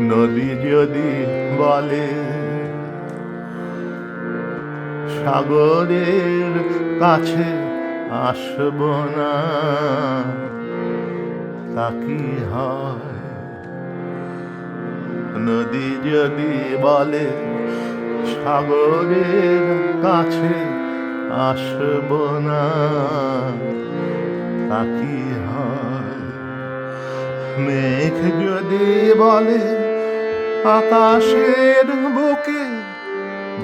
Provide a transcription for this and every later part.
নদী যদি বলে সাগরের কাছে আসব না, তা কি হয়? নদী যদি বলে সাগরের কাছে আসব না, তা কি হয়? মেঘ যদি বলে আকাশের বুকে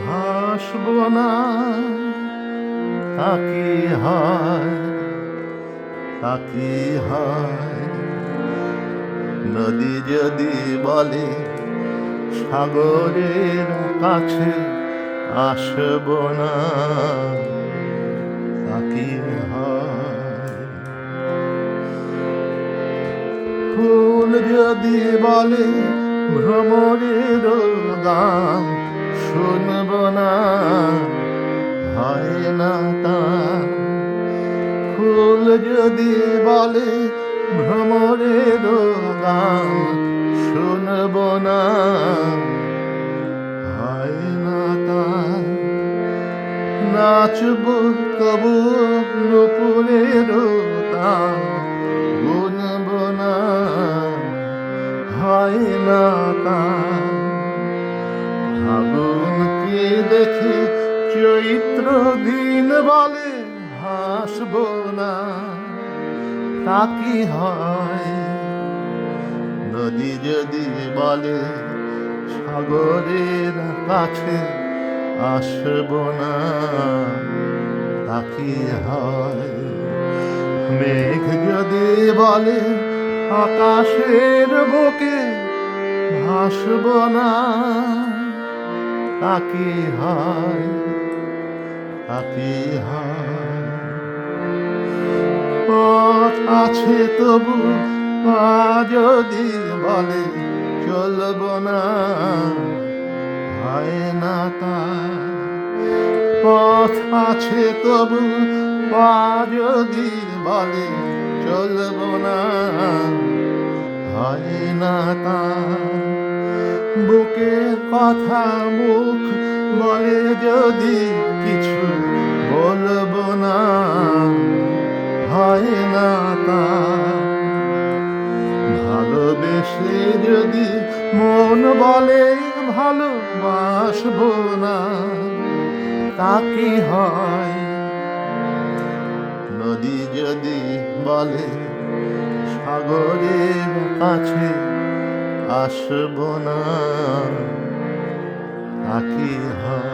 ভাসব না, তা কি হয়? তা কি হয়? নদী যদি বলে সাগরের কাছে আসব না, তা কি হয়? ফুল যদি বলে ভ্রমরের গান শুনব না, হয় না তা। ফুল যদি বলে ভ্রমরের গান শুনব না, হয় না তা। নাচব তবু নুপুরের তান গুনব না, হয় না তা। ফাগুনকে দেখে চৈত্র দিন বলে হাসব না, তা কি হয়? নদী যদি বলে সাগরের কাছে আসব না, তা কি হয়? মেঘ যদি বলে আকাশের বুকে ভাসব না, তা কি হয়? তা কি হয়? পথ আছে তবু পা যদি বলে চলব না, হয় না তা। পথ আছে তবু পা যদি বলে চলব না, হয় না তা। বুকের কথা মুখ বলে যদি কিছু বলব না, হয় না তা। ভালোবেসে যদি মন বলে ভালোবাসব না, তা কি হয়? নদী যদি বলে সাগরের কাছে আসব না, তা কি হয়?